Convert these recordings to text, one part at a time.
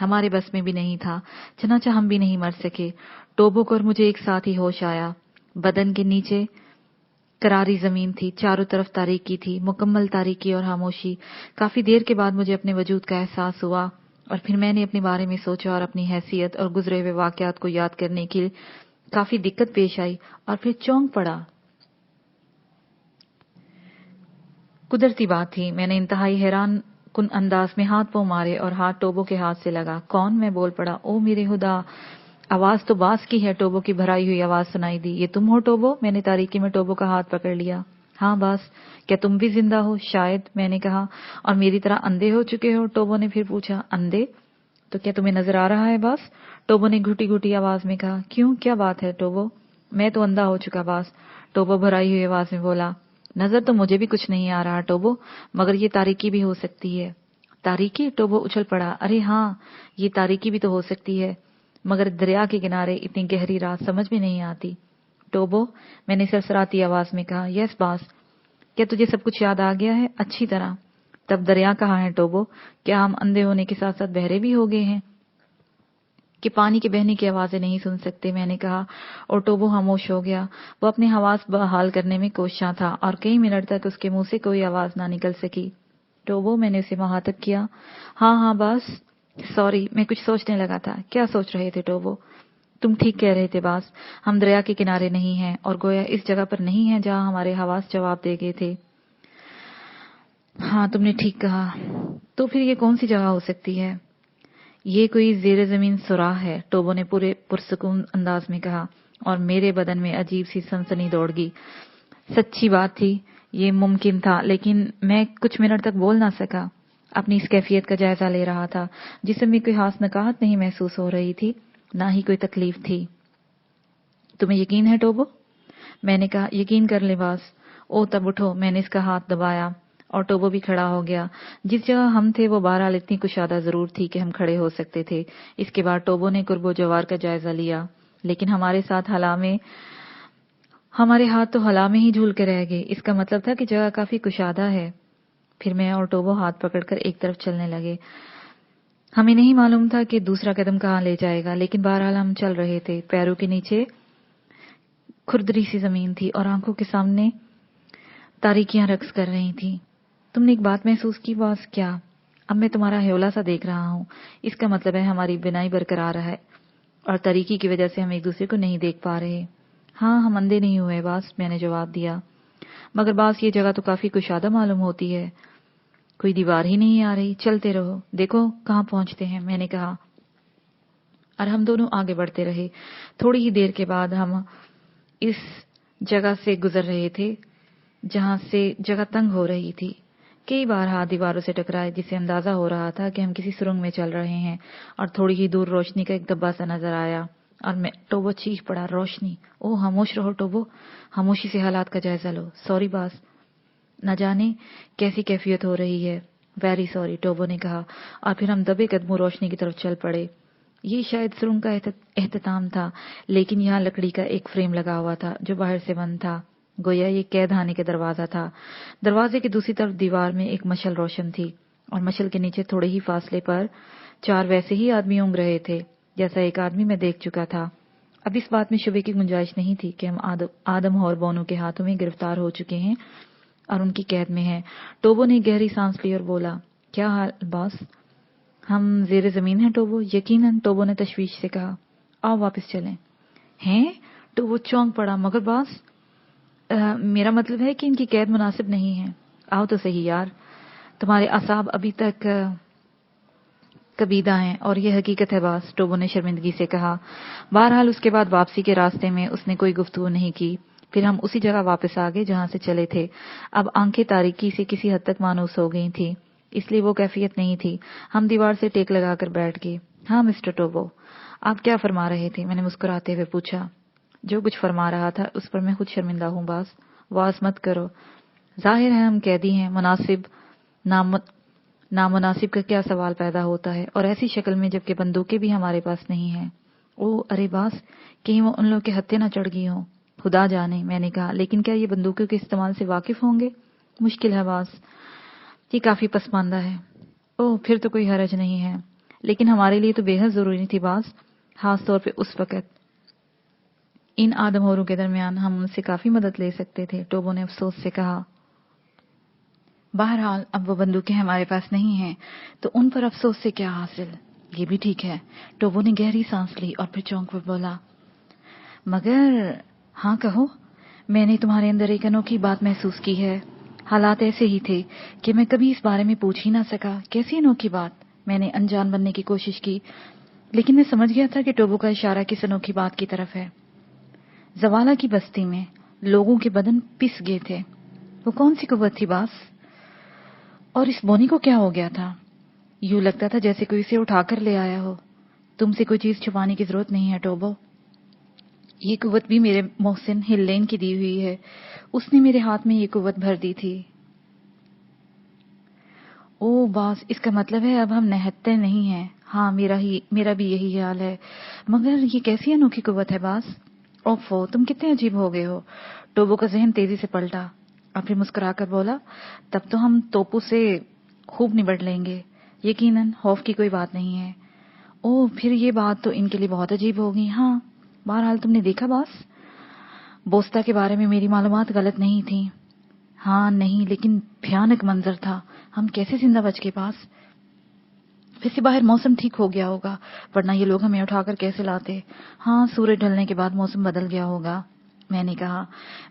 ہمارے بس میں بھی نہیں تھا، چنانچہ ہم بھی نہیں مر سکے۔ ٹوبو کو اور مجھے ایک ساتھ ہی ہوش آیا۔ بدن کے نیچے کراری زمین تھی، چاروں طرف تاریکی تھی، مکمل تاریکی اور خاموشی۔ کافی دیر کے بعد مجھے اپنے وجود کا احساس ہوا، اور پھر میں نے اپنے بارے میں سوچا اور اپنی حیثیت اور گزرے ہوئے واقعات کو یاد کرنے کی کافی دقت پیش آئی، اور پھر چونک پڑا۔ قدرتی بات تھی، میں نے انتہائی حیران کن انداز میں ہاتھ پاؤں مارے اور ہاتھ ٹوبو کے ہاتھ سے لگا۔ کون؟ میں بول پڑا۔ او میرے خدا! آواز تو باس کی ہے، ٹوبو کی بھرائی ہوئی آواز سنائی دی۔ یہ تم ہو ٹوبو؟ میں نے تاریکی میں ٹوبو کا ہاتھ پکڑ لیا۔ ہاں باس، کیا تم بھی زندہ ہو؟ شاید، میں نے کہا۔ اور میری طرح اندھے ہو چکے ہو؟ ٹوبو نے پھر پوچھا۔ اندھے؟ تو کیا تمہیں نظر آ رہا ہے باس؟ ٹوبو نے گھٹی گھٹی آواز میں کہا۔ کیوں، کیا بات ہے ٹوبو؟ میں تو اندھا ہو چکا باس، ٹوبو بھرائی ہوئی آواز میں بولا۔ نظر تو مجھے بھی کچھ نہیں آ رہا ٹوبو، مگر یہ تاریکی بھی ہو سکتی ہے۔ تاریکی؟ ٹوبو اچھل پڑا۔ ارے ہاں، یہ تاریکی بھی تو ہو سکتی ہے، مگر دریا کے کنارے اتنی گہری رات سمجھ میں نہیں آتی۔ ٹوبو، میں نے سرسراتی آواز میں کہا۔ یس باس، کیا تجھے سب کچھ یاد آ گیا ہے؟ اچھی طرح۔ تب دریا کہاں ہے ٹوبو؟ کیا ہم اندھے ہونے کے ساتھ ساتھ بہرے بھی ہو گئے ہیں کہ پانی کے بہنے کی آوازیں نہیں سن سکتے؟ میں نے کہا، اور ٹوبو خاموش ہو گیا۔ وہ اپنے حواس بحال کرنے میں کوشاں تھا، اور کئی منٹ تک اس کے منہ سے کوئی آواز نہ نکل سکی۔ ٹوبو، میں نے اسے مخاطب کیا۔ ہاں ہاں باس، سوری، میں کچھ سوچنے لگا تھا۔ کیا سوچ رہے تھے ٹوبو؟ تم ٹھیک کہہ رہے تھے باس، ہم دریا کے کنارے نہیں ہیں، اور گویا اس جگہ پر نہیں ہیں جہاں ہمارے حواس جواب دے گئے تھے۔ ہاں، تم نے ٹھیک کہا۔ تو پھر یہ کون سی جگہ ہو سکتی ہے؟ یہ کوئی زیر زمین سوراخ ہے، ٹوبو نے پورے پرسکون انداز میں کہا، اور میرے بدن میں عجیب سی سنسنی دوڑ گئی۔ سچی بات تھی، یہ ممکن تھا، لیکن میں کچھ منٹ تک بول نہ سکا۔ اپنی اس کیفیت کا جائزہ لے رہا تھا، جسم میں کوئی خاص نکاہت نہیں محسوس ہو رہی تھی، نہ ہی کوئی تکلیف تھی۔ تمہیں یقین ہے ٹوبو؟ میں نے کہا، یقین کر لے باس۔ او تب اٹھو، میں نے اس کا ہاتھ دبایا، اور ٹوبو بھی کھڑا ہو گیا۔ جس جگہ ہم تھے وہ بہرحال اتنی کشادہ ضرور تھی کہ ہم کھڑے ہو سکتے تھے۔ اس کے بعد ٹوبو نے قرب و جوار کا جائزہ لیا، لیکن ہمارے ہاتھ تو ہلا میں ہی جھول کے رہ گئے۔ اس کا مطلب تھا کہ جگہ کافی کشادہ ہے۔ پھر میں اور ٹوبو ہاتھ پکڑ کر ایک طرف چلنے لگے۔ ہمیں نہیں معلوم تھا کہ دوسرا قدم کہاں لے جائے گا، لیکن بہرحال ہم چل رہے تھے۔ پیروں کے نیچے کھردری سی زمین تھی، اور آنکھوں کے سامنے تاریکیاں رقص کر رہی تھیں۔ تم نے ایک بات محسوس کی باس؟ کیا؟ اب میں تمہارا ہیولا سا دیکھ رہا ہوں۔ اس کا مطلب ہے ہماری بینائی برقرار ہے، اور تاریکی کی وجہ سے ہم ایک دوسرے کو نہیں دیکھ پا رہے۔ ہاں، ہم اندھے نہیں ہوئے باس، میں نے جواب دیا۔ مگر باس، یہ جگہ تو کافی کشادہ معلوم ہوتی ہے، کوئی دیوار ہی نہیں آ رہی۔ چلتے رہو، دیکھو کہاں پہنچتے ہیں، میں نے کہا، اور ہم دونوں آگے بڑھتے رہے۔ تھوڑی ہی دیر کے بعد ہم اس جگہ سے گزر رہے تھے جہاں سے جگہ تنگ ہو رہی تھی۔ کئی بار ہاتھ دیواروں سے ٹکرائے، جس سے اندازہ ہو رہا تھا کہ ہم کسی سرنگ میں چل رہے ہیں، اور تھوڑی ہی دور روشنی کا ایک دبا سا نظر آیا، اور ٹوبو چیخ پڑا، روشنی! او خاموش رہو ٹوبو، خاموشی سے حالات کا جائزہ لو۔ سوری باس، نہ جانے کیسی کیفیت ہو رہی ہے۔ ویری سوری، ٹوبو نے کہا، اور پھر ہم دبے قدموں روشنی کی طرف چل پڑے۔ یہ شاید سرنگ کا اختتام تھا، لیکن یہاں لکڑی کا ایک فریم لگا ہوا تھا جو باہر سے بند تھا، گویا یہ قید خانے کا دروازہ تھا۔ دروازے کی دوسری طرف دیوار میں ایک مشل روشن تھی، اور مشل کے نیچے تھوڑے ہی فاصلے پر 4 ویسے ہی آدمی اونگ رہے تھے جیسا ایک آدمی میں دیکھ چکا تھا۔ اب اس بات میں شبے کی گنجائش نہیں تھی کہ ہم آدم اور بونو کے ہاتھوں میں گرفتار ہو چکے ہیں اور ان کی قید میں ہیں۔ ٹوبو نے گہری سانس لی اور بولا، کیا حال باس؟ ہم زیر زمین ہیں ٹوبو؟ یقیناً، ٹوبو نے تشویش سے کہا۔ آؤ واپس چلیں۔ ہیں؟ ٹوبو چونک پڑا۔ مگر باس، میرا مطلب ہے کہ ان کی قید مناسب نہیں ہے۔ آؤ تو صحیح یار، تمہارے اعصاب ابھی تک کبیدہ ہیں، اور یہ حقیقت ہے باس، ٹوبو نے شرمندگی سے کہا۔ بہرحال اس کے بعد واپسی کے راستے میں اس نے کوئی گفتگو نہیں کی۔ پھر ہم اسی جگہ واپس آ گئے جہاں سے چلے تھے۔ اب آنکھیں تاریکی سے کسی حد تک مانوس ہو گئی تھیں، اس لیے وہ کیفیت نہیں تھی۔ ہم دیوار سے ٹیک لگا کر بیٹھ گئے۔ ہاں مسٹر ٹوبو، آپ کیا فرما رہے تھے؟ میں نے مسکراتے ہوئے پوچھا۔ جو کچھ فرما رہا تھا اس پر میں خود شرمندہ ہوں باس، واز مت کرو۔ ظاہر ہے ہم قیدی ہیں، نامناسب کا کیا سوال پیدا ہوتا ہے، اور ایسی شکل میں جبکہ بندوقیں بھی ہمارے پاس نہیں ہیں۔ او ارے باس، کہیں وہ ان لوگوں کے ہتھے نہ چڑھ گئی ہوں۔ خدا جانے، میں نے کہا، لیکن کیا یہ بندوقوں کے استعمال سے واقف ہوں گے؟ مشکل ہے باس، یہ کافی پسماندہ ہے۔ او پھر تو کوئی حرج نہیں ہے، لیکن ہمارے لیے تو بے حد ضروری تھی باز، خاص طور پہ اس وقت۔ ان آدم اوروں کے درمیان ہم ان سے کافی مدد لے سکتے تھے، ٹوبو نے افسوس سے کہا۔ بہرحال اب وہ بندوقیں ہمارے پاس نہیں ہیں تو ان پر افسوس سے کیا حاصل؟ یہ بھی ٹھیک ہے۔ ٹوبو نے گہری سانس لی اور پھر چونک کر بولا، مگر ہاں کہو، میں نے تمہارے اندر ایک انوکھی بات محسوس کی ہے۔ حالات ایسے ہی تھے کہ میں کبھی اس بارے میں پوچھ ہی نہ سکا۔ کیسی انوکھی بات؟ میں نے انجان بننے کی کوشش کی، لیکن میں سمجھ گیا تھا کہ ٹوبو کا اشارہ کس انوکھی بات کی طرف ہے۔ زوالہ کی بستی میں لوگوں کے بدن پس گئے تھے۔ وہ کون سی قوت تھی باس؟ اور اس بونی کو کیا ہو گیا تھا؟ یوں لگتا تھا جیسے کوئی اسے اٹھا کر لے آیا ہو۔ تم سے کوئی چیز چھپانے کی ضرورت نہیں ہے ٹوبو، یہ قوت بھی میرے محسن ہلین کی دی ہوئی ہے، اس نے میرے ہاتھ میں یہ قوت بھر دی تھی۔ او باس، اس کا مطلب ہے اب ہم نہتے نہیں ہیں۔ ہاں میرا بھی یہی خیال ہے، مگر یہ کیسی انوکھی قوت ہے باس؟ اوفو، تم کتنے عجیب ہو گئے ہو۔ ٹوبو کا ذہن تیزی سے پلٹا اور پھر مسکرا کر بولا، تب تو ہم توپو سے خوب نبٹ لیں گے۔ یقیناً خوف کی کوئی بات نہیں ہے۔ او، پھر یہ بات تو ان کے لیے بہت عجیب ہوگی۔ ہاں، بہرحال تم نے دیکھا باس، بوستا کے بارے میں میری معلومات غلط نہیں تھیں۔ ہاں نہیں، لیکن بھیانک منظر تھا۔ ہم کیسے زندہ بچ کے پاس؟ ویسے باہر موسم ٹھیک ہو گیا ہوگا، ورنہ یہ لوگ ہمیں اٹھا کر کیسے لاتے؟ ہاں، سورج ڈھلنے کے بعد موسم بدل گیا ہوگا، میں نے کہا۔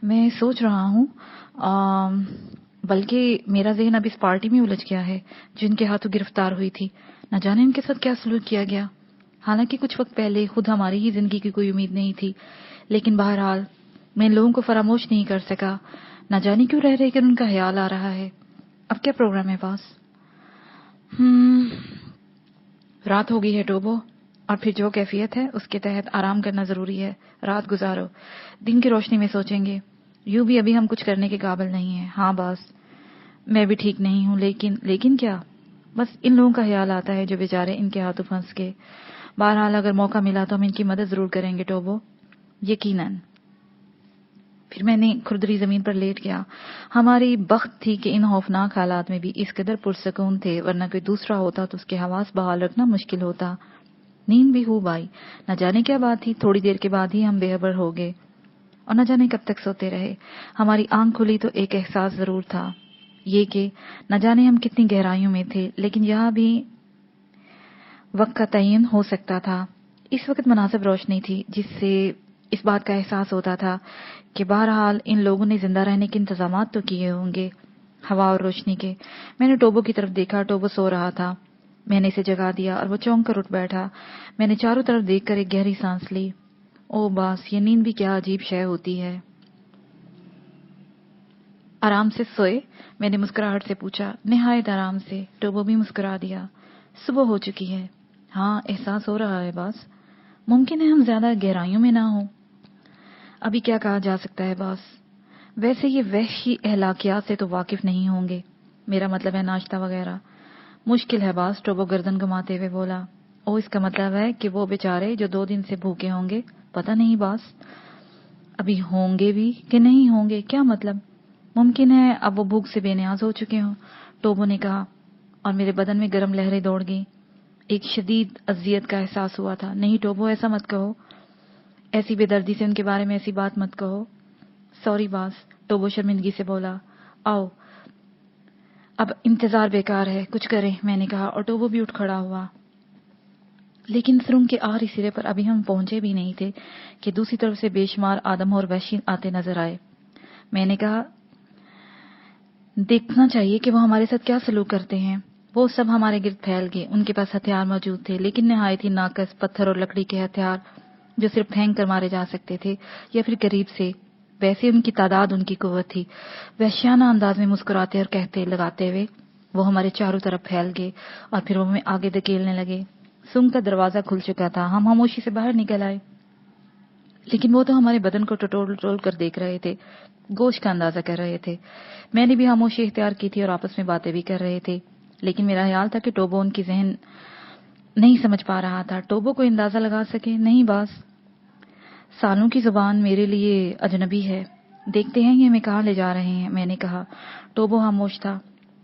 میں سوچ رہا ہوں، بلکہ میرا ذہن اب اس پارٹی میں الجھ گیا ہے جن کے ہاتھوں گرفتار ہوئی تھی۔ نہ جانے ان کے ساتھ کیا سلوک کیا گیا۔ حالانکہ کچھ وقت پہلے خود ہماری ہی زندگی کی کوئی امید نہیں تھی، لیکن بہرحال میں ان لوگوں کو فراموش نہیں کر سکا۔ نہ جانے کیوں رہ رہے کہ ان کا خیال آ رہا ہے۔ اب کیا پروگرام ہے پاس؟ رات ہو گئی ہے ٹوبو، اور پھر جو کیفیت ہے اس کے تحت آرام کرنا ضروری ہے۔ رات گزارو، دن کی روشنی میں سوچیں گے۔ یوں بھی ابھی ہم کچھ کرنے کے قابل نہیں ہیں۔ ہاں باس، میں بھی ٹھیک نہیں ہوں، لیکن کیا؟ بس ان لوگوں کا خیال آتا ہے جو بیچارے ان کے ہاتھوں پھنس گئے۔ بہرحال اگر موقع ملا تو ہم ان کی مدد ضرور کریں گے ٹوبو، یقیناً۔ پھر میں نے کھردری زمین پر لیٹ گیا۔ ہماری بخت تھی کہ ان خوفناک حالات میں بھی اس قدر پرسکون تھے، ورنہ کوئی دوسرا ہوتا تو اس کے حواس بحال رکھنا مشکل ہوتا۔ نیند بھی خوب آئی۔ نہ جانے کیا بات تھی، تھوڑی دیر کے بعد ہی ہم بے خبر ہو گئے اور نہ جانے کب تک سوتے رہے۔ ہماری آنکھ کھلی تو ایک احساس ضرور تھا، یہ کہ نہ جانے ہم کتنی گہرائیوں میں تھے، لیکن یہاں بھی وقت کا تعین ہو سکتا تھا۔ اس وقت مناسب روشنی تھی جس سے اس بات کا احساس ہوتا تھا کہ بہرحال ان لوگوں نے زندہ رہنے کے انتظامات تو کیے ہوں گے، ہوا اور روشنی کے۔ میں نے ٹوبو کی طرف دیکھا، ٹوبو سو رہا تھا۔ میں نے اسے جگا دیا اور وہ چونک کر اٹھ بیٹھا۔ میں نے چاروں طرف دیکھ کر ایک گہری سانس لی۔ او باس، یہ نیند بھی کیا عجیب شے ہوتی ہے۔ آرام سے سوئے؟ میں نے مسکراہٹ سے پوچھا۔ نہایت آرام سے، ٹوبو بھی مسکرا دیا۔ صبح ہو چکی ہے۔ ہاں، احساس ہو رہا ہے باس۔ ممکن ہے ہم زیادہ گہرائیوں میں نہ ہوں۔ ابھی کیا کہا جا سکتا ہے باس؟ ویسے یہ وحشی اخلاقیات سے تو واقف نہیں ہوں گے، میرا مطلب ہے ناشتہ وغیرہ۔ مشکل ہے باس، ٹوبو گردن گھماتے ہوئے بولا۔ او، اس کا مطلب ہے کہ وہ بیچارے جو 2 دن سے بھوکے ہوں گے؟ پتہ نہیں باس، ابھی ہوں گے بھی کہ نہیں ہوں گے، کیا مطلب؟ ممکن ہے اب وہ بھوک سے بے نیاز ہو چکے ہوں، ٹوبو نے کہا، اور میرے بدن میں گرم لہریں دوڑ گئیں۔ ایک شدید اذیت کا احساس ہوا تھا۔ نہیں ٹوبو، ایسا مت کہو، ایسی بے دردی سے ان کے بارے میں ایسی بات مت کہو۔ سوری باس، ٹوبو شرمندگی سے بولا۔ آؤ، اب انتظار بیکار ہے، کچھ کریں، میں نے کہا، اور ٹوبو بھی اٹھ کھڑا ہوا۔ لیکن سرنگ کے آخری سرے پر ابھی ہم پہنچے بھی نہیں تھے کہ دوسری طرف سے بے شمار آدم اور وحشی آتے نظر آئے۔ میں نے کہا، دیکھنا چاہیے کہ وہ ہمارے ساتھ کیا سلوک کرتے ہیں۔ وہ سب ہمارے گرد پھیل گئے، ان کے پاس ہتھیار موجود تھے، لیکن نہایت ہی ناقص پتھر اور لکڑی کے ہتھیار جو صرف پھینک کر مارے جا سکتے تھے یا پھر قریب سے۔ ویسے ان کی تعداد ان کی قوت تھی۔ وحشیانہ انداز میں مسکراتے اور کہتے لگاتے ہوئے وہ ہمارے چاروں طرف پھیل گئے اور پھر وہ ہمیں آگے دھکیلنے لگے۔ سنگ کا دروازہ کھل چکا تھا، ہم خاموشی سے باہر نکل آئے، لیکن وہ تو ہمارے بدن کو ٹٹول ٹٹول کر دیکھ رہے تھے، گوشت کا اندازہ کر رہے تھے۔ میں نے بھی خاموشی اختیار کی تھی اور آپس میں باتیں بھی کر رہے تھے، لیکن میرا خیال تھا کہ ٹوبو ان کی ذہن نہیں سمجھ پا رہا تھا۔ ٹوبو کوئی اندازہ لگا سکے؟ نہیں باس، سالوں کی زبان میرے لیے اجنبی ہے۔ دیکھتے ہیں یہ ہمیں کہاں لے جا رہے ہیں، میں نے کہا۔ ٹوبو خاموش تھا۔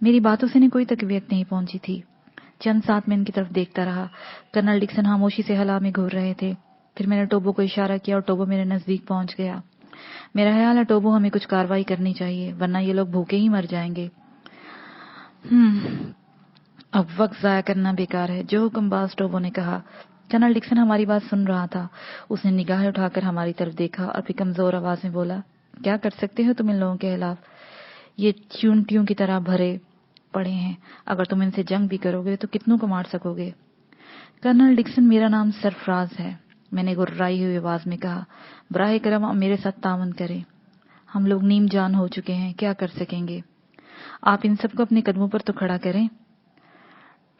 میری باتوں سے انہیں کوئی تقویت نہیں پہنچی تھی. چند ساتھ میں ان کی طرف دیکھتا رہا. کرنل ڈکسن خاموشی سے ہلا میں گھور رہے تھے. پھر میں نے ٹوبو کو اشارہ کیا اور ٹوبو میرے نزدیک پہنچ گیا. میرا خیال ہے ٹوبو ہمیں کچھ کارروائی کرنی چاہیے ورنہ یہ لوگ بھوکے ہی مر جائیں گے. اب وقت ضائع کرنا بیکار ہے، جو حکم باز ٹوبو نے کہا. کرنل ڈکسن ہماری بات سن رہا تھا. اس نے نگاہیں اٹھا کر ہماری طرف دیکھا اور پھر کمزور آواز میں بولا، کیا کر سکتے ہو تم ان لوگوں کے خلاف؟ یہ چونٹیوں کی طرح بھرے پڑے ہیں. اگر تم ان سے جنگ بھی کرو گے تو کتنوں کو مار سکو گے؟ کرنل ڈکسن، میرا نام سرفراز ہے، میں نے گررائی ہوئی آواز میں کہا. براہ کرم آپ میرے ساتھ تعاون کریں. ہم لوگ نیم جان ہو چکے ہیں، کیا کر سکیں گے؟ آپ ان سب کو اپنے قدموں پر تو کھڑا کریں.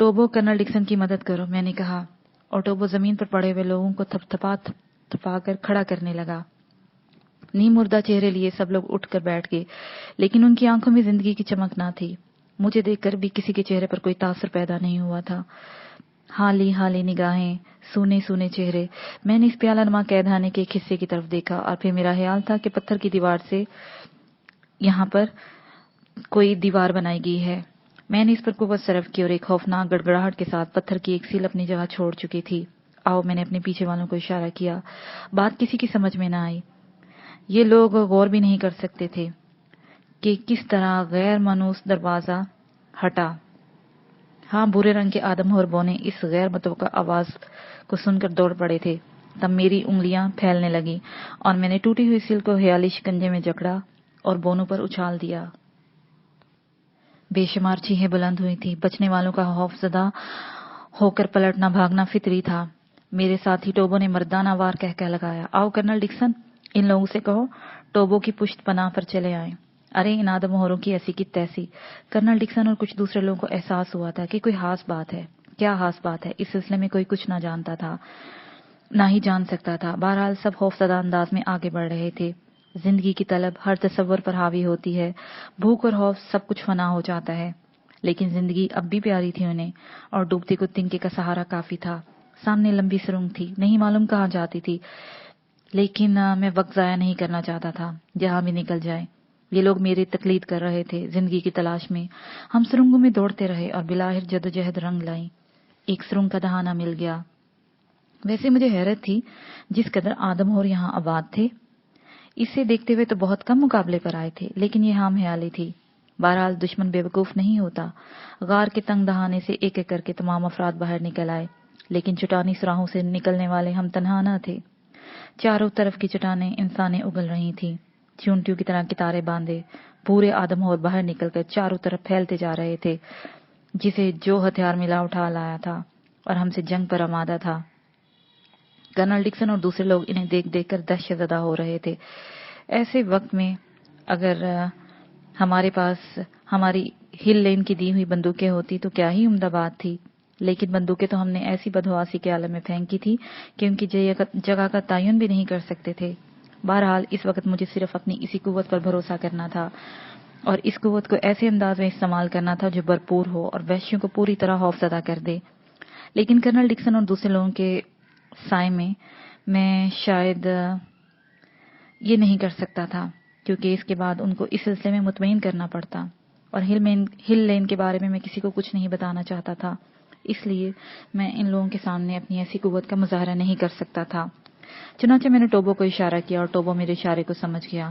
ٹوبو، کرنل ڈکسن کی مدد کرو، میں نے کہا، اور ٹوبو زمین پر پڑے ہوئے لوگوں کو تھپا کر کھڑا کرنے لگا. نیم مردہ چہرے لیے سب لوگ اٹھ کر بیٹھ گئے، لیکن ان کی آنکھوں میں زندگی کی چمک نہ تھی. مجھے دیکھ کر بھی کسی کے چہرے پر کوئی تاثر پیدا نہیں ہوا تھا. حالی نگاہیں، سونے چہرے. میں نے اس پیالہ نما قیدخانے کے ایک حصے کی طرف دیکھا اور پھر میرا خیال تھا کہ پتھر کی دیوار سے یہاں پر کوئی دیوار بنائی گئی ہے. میں نے اس پر قوت صرف کی اور ایک خوفناک گڑگڑاہٹ کے ساتھ پتھر کی ایک سیل اپنی جگہ چھوڑ چکی تھی. آؤ، میں نے اپنے پیچھے والوں کو اشارہ کیا. بات کسی کی سمجھ میں نہ آئی. یہ لوگ غور بھی نہیں کر سکتے تھے کہ کس طرح غیر مانوس دروازہ ہٹا. ہاں، بھورے رنگ کے آدم اور بونے اس غیر متوقع آواز کو سن کر دوڑ پڑے تھے. تب میری انگلیاں پھیلنے لگی اور میں نے ٹوٹی ہوئی سیل کو خیالی شکنجے میں جکڑا اور بونوں پر اچھال دیا. بے شمار چیخیں بلند ہوئی تھی. بچنے والوں کا خوف زدہ ہو کر پلٹنا بھاگنا فطری تھا. میرے ساتھی ٹوبو نے مردانہ وار کہہ لگایا، آؤ کرنل ڈکسن، ان لوگوں سے کہو ٹوبو کی پشت پناہ پر چلے آئیں. ارے ان آدم ہوروں کی ایسی کی تیسی. کرنل ڈکسن اور کچھ دوسرے لوگوں کو احساس ہوا تھا کہ کوئی خاص بات ہے. کیا خاص بات ہے؟ اس سلسلے میں کوئی کچھ نہ جانتا تھا، نہ ہی جان سکتا تھا. بہرحال سب خوفزدہ انداز میں آگے بڑھ رہے تھے. زندگی کی طلب ہر تصور پر حاوی ہوتی ہے. بھوک اور خوف سب کچھ فنا ہو جاتا ہے، لیکن زندگی اب بھی پیاری تھی انہیں، اور ڈوبتے کو تنکے کا سہارا کافی تھا. سامنے لمبی سرنگ تھی، نہیں معلوم کہاں جاتی تھی، لیکن میں وقت ضائع نہیں کرنا چاہتا تھا. جہاں بھی نکل جائے. یہ لوگ میری تقلید کر رہے تھے زندگی کی تلاش میں. ہم سرنگوں میں دوڑتے رہے اور بلاخر جدوجہد رنگ لائی. ایک سرنگ کا دہانہ مل گیا. ویسے مجھے حیرت تھی جس قدر آدم اور یہاں آباد تھے. اسے دیکھتے ہوئے تو بہت کم مقابلے پر آئے تھے، لیکن یہ ہم خیالی تھی. بہرحال دشمن بے وقوف نہیں ہوتا. غار کے تنگ دہانے سے ایک ایک کر کے تمام افراد باہر نکل آئے، لیکن چٹانی سراہوں سے نکلنے والے ہم تنہا نہ تھے. چاروں طرف کی چٹانیں انسانیں اگل رہی تھیں، چونٹیوں کی طرح کتارے باندھے. پورے آدم اور باہر نکل کر چاروں طرف پھیلتے جا رہے تھے. جسے جو ہتھیار ملا اٹھا لایا تھا اور ہم سے جنگ پر آمادہ تھا. کرنل ڈکسن اور دوسرے لوگ انہیں دیکھ دیکھ کر دہشت زدہ ہو رہے تھے. ایسے وقت میں اگر ہمارے پاس ہماری ہل لین کی دی ہوئی بندوقیں ہوتی تو کیا ہی عمدہ بات تھی، لیکن بندوقیں تو ہم نے ایسی بدحواسی کے عالم میں پھینکی تھی کہ ان کی جگہ کا تعین بھی نہیں کر سکتے تھے. بہرحال اس وقت مجھے صرف اپنی اسی قوت پر بھروسہ کرنا تھا اور اس قوت کو ایسے انداز میں استعمال کرنا تھا جو بھرپور ہو اور وحشیوں کو پوری طرح خوفزدہ کر دے. لیکن کرنل ڈکسن اور دوسرے لوگوں کے سائے میں شاید یہ نہیں کر سکتا تھا، کیونکہ اس کے بعد ان کو اس سلسلے میں مطمئن کرنا پڑتا، اور ہل لین کے بارے میں کسی کو کچھ نہیں بتانا چاہتا تھا. اس لیے میں ان لوگوں کے سامنے اپنی ایسی قوت کا مظاہرہ نہیں کر سکتا تھا. چنانچہ میں نے ٹوبو کو اشارہ کیا اور ٹوبو میرے اشارے کو سمجھ گیا.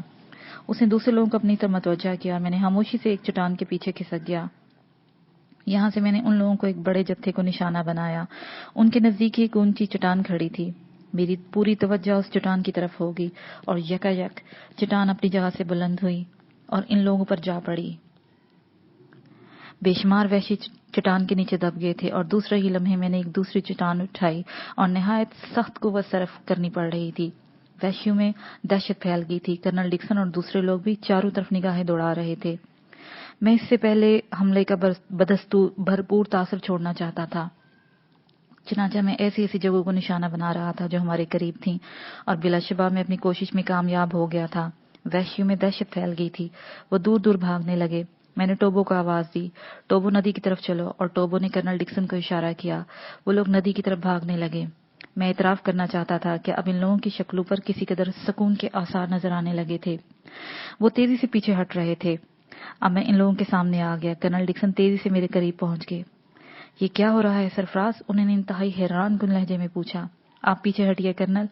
اس نے دوسرے لوگوں کو اپنی طرف متوجہ کیا. میں نے خاموشی سے ایک چٹان کے پیچھے کھسک گیا. یہاں سے میں نے ان لوگوں کو ایک بڑے جتھے کو نشانہ بنایا. ان کے نزدیک ایک اونچی چٹان کھڑی تھی. میری پوری توجہ اس چٹان کی طرف ہوگی اور یکا یک چٹان اپنی جگہ سے بلند ہوئی اور ان لوگوں پر جا پڑی. بے شمار وحشی چٹان کے نیچے دب گئے تھے اور دوسرے ہی لمحے میں نے ایک دوسری چٹان اٹھائی اور نہایت سخت قوت صرف کرنی پڑ رہی تھی. وحشیوں میں دہشت پھیل گئی تھی. کرنل ڈکسن اور دوسرے لوگ بھی چاروں طرف نگاہیں دوڑا رہے تھے. میں اس سے پہلے حملے کا بھرپور تاثر چھوڑنا چاہتا تھا. چنانچہ میں ایسی جگہوں کو نشانہ بنا رہا تھا جو ہمارے قریب تھیں، اور بلا شبہ میں اپنی کوشش میں کامیاب ہو گیا تھا. وحشیوں میں دہشت پھیل گئی تھی. وہ دور دور بھاگنے لگے. میں نے ٹوبو کو آواز دی، ٹوبو ندی کی طرف چلو، اور ٹوبو نے کرنل ڈکسن کو اشارہ کیا. وہ لوگ ندی کی طرف بھاگنے لگے. میں اعتراف کرنا چاہتا تھا کہ اب ان لوگوں کی شکلوں پر کسی قدر سکون کے آثار نظر آنے لگے تھے. وہ تیزی سے پیچھے ہٹ رہے تھے. اب میں ان لوگوں کے سامنے آ گیا۔ کرنل ڈکسن تیزی سے میرے قریب پہنچ گئے۔ یہ کیا ہو رہا ہے سرفراز؟ انہوں نے انتہائی حیران کن لہجے میں پوچھا۔ آپ پیچھے ہٹیے کرنل،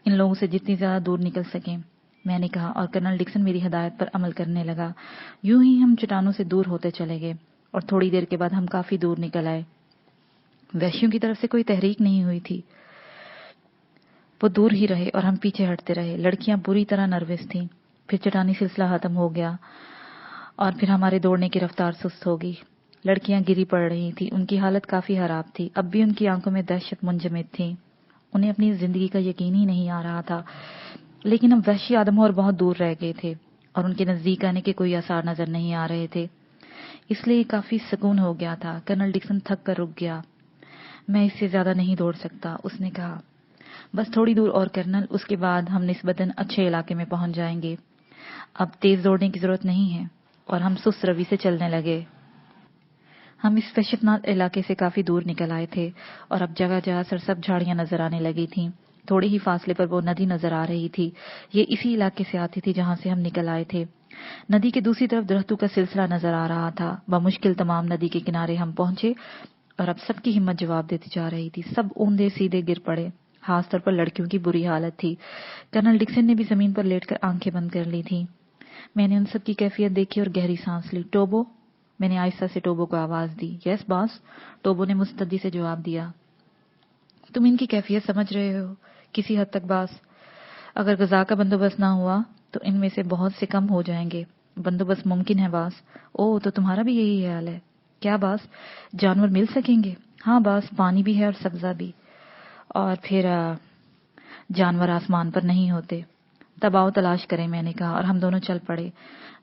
ان لوگوں سے جتنی زیادہ دور نکل سکیں، میں نے کہا، اور کرنل ڈکسن میری ہدایت پر عمل کرنے لگا۔ یوں ہی ہم چٹانوں سے دور ہوتے چلے گئے اور تھوڑی دیر کے بعد ہم کافی دور نکل آئے۔ وحشیوں کی طرف سے کوئی تحریک نہیں ہوئی تھی، وہ دور ہی رہے اور ہم پیچھے ہٹتے رہے۔ لڑکیاں بری طرح نروس تھیں۔ پھر چٹانی سلسلہ ختم ہو گیا اور پھر ہمارے دوڑنے کی رفتار سست ہو گئی۔ لڑکیاں گری پڑ رہی تھیں، ان کی حالت کافی خراب تھی، اب بھی ان کی آنکھوں میں دہشت منجمد تھی، انہیں اپنی زندگی کا یقین ہی نہیں آ رہا تھا، لیکن اب وحشی آدمخور بہت دور رہ گئے تھے اور ان کے نزدیک آنے کے کوئی آثار نظر نہیں آ رہے تھے، اس لیے کافی سکون ہو گیا تھا۔ کرنل ڈکسن تھک کر رک گیا۔ میں اس سے زیادہ نہیں دوڑ سکتا، اس نے کہا، بس تھوڑی دور اور کرنل، اس کے بعد ہم نسبتاً اچھے علاقے میں پہنچ جائیں گے، اب تیز دوڑنے کی ضرورت نہیں ہے۔ اور ہم سست روی سے چلنے لگے۔ ہم اس وحشتناک علاقے سے کافی دور نکل آئے تھے اور اب جگہ جگہ سرسبز جھاڑیاں نظر آنے لگی تھیں۔ تھوڑے ہی فاصلے پر وہ ندی نظر آ رہی تھی، یہ اسی علاقے سے آتی تھی جہاں سے ہم نکل آئے تھے۔ ندی کے دوسری طرف درختوں کا سلسلہ نظر آ رہا تھا۔ بمشکل تمام ندی کے کنارے ہم پہنچے اور اب سب کی ہمت جواب دیتی جا رہی تھی، سب اوندے سیدھے گر پڑے، خاص طور پر لڑکیوں کی بری حالت تھی۔ کرنل ڈکسن نے بھی زمین پر لیٹ کر آنکھیں بند کر لی تھی۔ میں نے ان سب کی کیفیت دیکھی اور گہری سانس لی۔ ٹوبو، میں نے آہستہ سے ٹوبو کو آواز دی۔ یس باس، ٹوبو نے مستعدی سے جواب دیا۔ تم ان کی کیفیت سمجھ رہے ہو؟ کسی حد تک باس، اگر غذا کا بندوبست نہ ہوا تو ان میں سے بہت سے کم ہو جائیں گے۔ بندوبست ممکن ہے باس۔ او، تو تمہارا بھی یہی حال ہے کیا باس؟ جانور مل سکیں گے؟ ہاں باس، پانی بھی ہے اور سبزہ بھی، اور پھر جانور آسمان پر نہیں ہوتے۔ تب آؤ تلاش کریں، میں نے کہا، اور ہم دونوں چل پڑے۔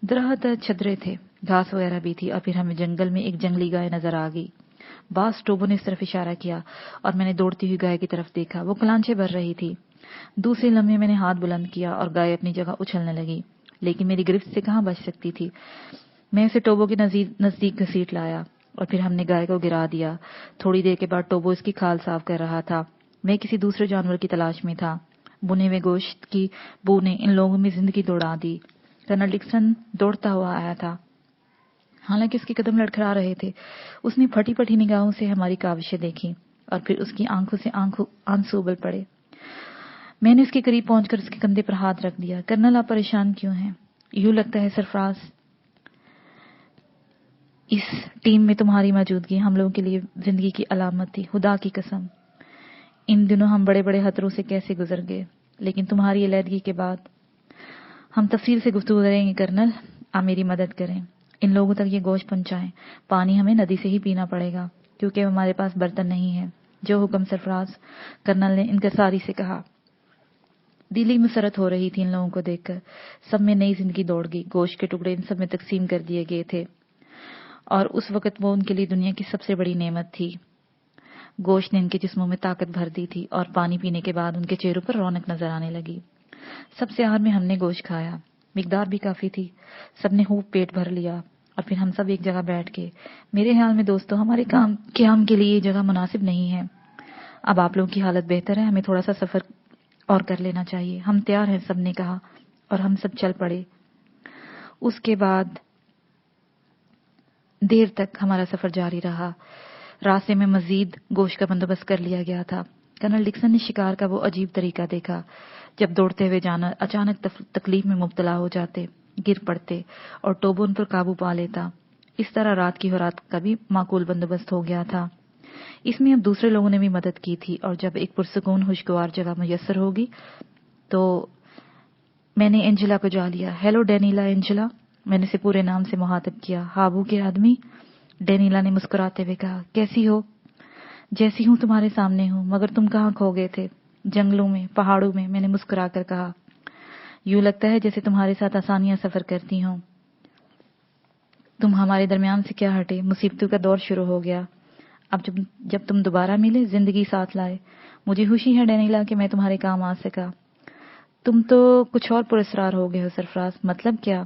درخت چھدرے تھے، گھاس وغیرہ بھی تھی، اور پھر ہمیں جنگل میں ایک جنگلی گائے نظر آ گئی۔ باس، ٹوبو نے اس طرف اشارہ کیا اور میں نے دوڑتی ہوئی گائے کی طرف دیکھا، وہ کلانچے بھر رہی تھی۔ دوسرے لمحے میں نے ہاتھ بلند کیا اور گائے اپنی جگہ اچھلنے لگی، لیکن میری گرفت سے کہاں بچ سکتی تھی۔ میں اسے ٹوبو کے نزدیک گھسیٹ لایا اور پھر ہم نے گائے کو گرا دیا۔ تھوڑی دیر کے بعد ٹوبو اس کی کھال صاف کر رہا تھا۔ میں کسی دوسرے جانور کی تلاش میں تھا۔ بنے ہوئے گوشت کی بو نے ان لوگوں میں زندگی دوڑا دی۔ کرنل ڈکسن دوڑتا ہوا آیا تھا، حالانکہ اس کے قدم لڑکھڑا رہے تھے۔ اس نے پھٹی پھٹی نگاہوں سے ہماری کاوشیں دیکھی اور پھر اس کی آنکھوں سے آنسو ابل پڑے۔ میں نے اس کے قریب پہنچ کر اس کے کندھے پر ہاتھ رکھ دیا۔ کرنل، آپ پریشان کیوں ہیں؟ یوں لگتا ہے سرفراز، اس ٹیم میں تمہاری موجودگی ہم لوگوں کے لیے زندگی کی علامت تھی۔ خدا کی قسم، ان دنوں ہم بڑے بڑے خطروں سے کیسے گزر گئے، لیکن تمہاری علیحدگی کے بعد ہم تفصیل سے گفتگو کریں گے۔ کرنل، آپ میری مدد کریں، ان لوگوں تک یہ گوشت پہنچائیں۔ پانی ہمیں ندی سے ہی پینا پڑے گا کیونکہ ہمارے پاس برتن نہیں ہے۔ جو حکم سرفراز، کرنل نے انکساری سے کہا۔ دلی مسرت ہو رہی تھی ان لوگوں کو دیکھ کر، سب میں نئی زندگی دوڑ گئی۔ گوشت کے ٹکڑے ان سب میں تقسیم کر دیے گئے تھے اور اس وقت وہ ان کے لیے دنیا کی سب سے بڑی نعمت تھی۔ گوشت نے ان کے جسموں میں طاقت بھر دی تھی اور پانی پینے کے بعد ان کے چہروں پر رونق نظر آنے لگی۔ سب سے آخر میں ہم نے گوشت کھایا، مقدار بھی کافی تھی، سب نے خوب پیٹ بھر لیا اور پھر ہم سب ایک جگہ بیٹھ گئے۔ میرے خیال میں دوستو، ہمارے قیام کے لیے یہ جگہ مناسب نہیں ہے۔ اب آپ لوگوں کی حالت بہتر ہے، ہمیں تھوڑا سا سفر اور کر لینا چاہیے۔ ہم تیار ہیں، سب نے کہا، اور ہم سب چل پڑے۔ اس کے بعد دیر تک ہمارا سفر جاری رہا۔ راستے میں مزید گوشت کا بندوبست کر لیا گیا تھا۔ کرنل ڈکسن نے شکار کا وہ عجیب طریقہ دیکھا جب دوڑتے ہوئے جانور اچانک تکلیف میں مبتلا ہو جاتے، گر پڑتے اور ٹوبو ان پر قابو پا لیتا۔ اس طرح رات کی خوراک کا بھی معقول بندوبست ہو گیا تھا۔ اس میں اب دوسرے لوگوں نے بھی مدد کی تھی اور جب ایک پرسکون خوشگوار جگہ میسر ہوگی تو میں نے اینجلا کو جا لیا۔ ہیلو ڈینیلا، اینجلا، میں نے اسے پورے نام سے مخاطب کیا۔ ہابو کے آدمی، ڈینیلا نے مسکراتے ہوئے کہا، کیسی ہو؟ جیسی ہوں تمہارے سامنے ہوں، مگر تم کہاں کھو گئے تھے؟ جنگلوں میں، پہاڑوں میں نے مسکرا کر کہا۔ یوں لگتا ہے جیسے تمہارے ساتھ آسانیاں سفر کرتی ہوں۔ تم ہمارے درمیان سے کیا ہٹے، مصیبتوں کا دور شروع ہو گیا۔ اب جب تم دوبارہ ملے، زندگی ساتھ لائے، مجھے خوشی ہے ڈینیلا کہ میں تمہارے کام آ سکا۔ تم تو کچھ اور پراسرار ہو گئے ہو سرفراز۔ مطلب کیا؟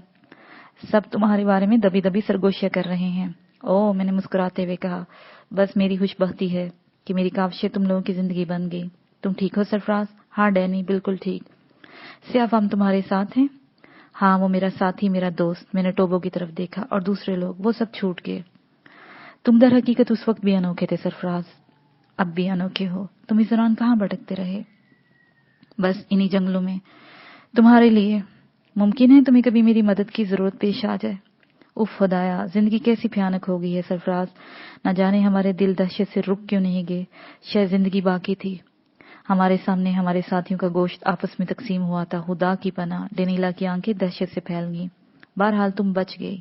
سب تمہارے بارے میں دبی دبی سرگوشیاں کر رہے ہیں۔ او، میں نے مسکراتے ہوئے کہا، بس میری خوش بختی ہے کہ میری کاوشیں تم لوگوں کی زندگی بن گئی۔ تم ٹھیک ہو سرفراز؟ ہاں ڈینی، بالکل ٹھیک۔ سیاہ فام تمہارے ساتھ ہیں؟ ہاں وہ میرا ساتھی، میرا دوست. میں نے ٹوبو کی طرف دیکھا اور دوسرے لوگ، وہ سب چھوٹ گئے. تم در حقیقت اس وقت بھی انوکھے تھے سرفراز، اب بھی انوکھے ہو. تم اس دوران کہاں بھٹکتے رہے؟ بس انہی جنگلوں میں، تمہارے لیے. ممکن ہے تمہیں کبھی میری مدد کی ضرورت پیش آ جائے. اف خدایا، زندگی کیسی بھیانک ہو گئی ہے سرفراز. نہ جانے ہمارے دل دہشت سے رک کیوں نہیں گئے. شاید زندگی باقی تھی. ہمارے سامنے ہمارے ساتھیوں کا گوشت آپس میں تقسیم ہوا تھا. خدا کی پناہ. ڈینیلا کی آنکھیں دہشت سے پھیل گئیں. بہرحال تم بچ گئی.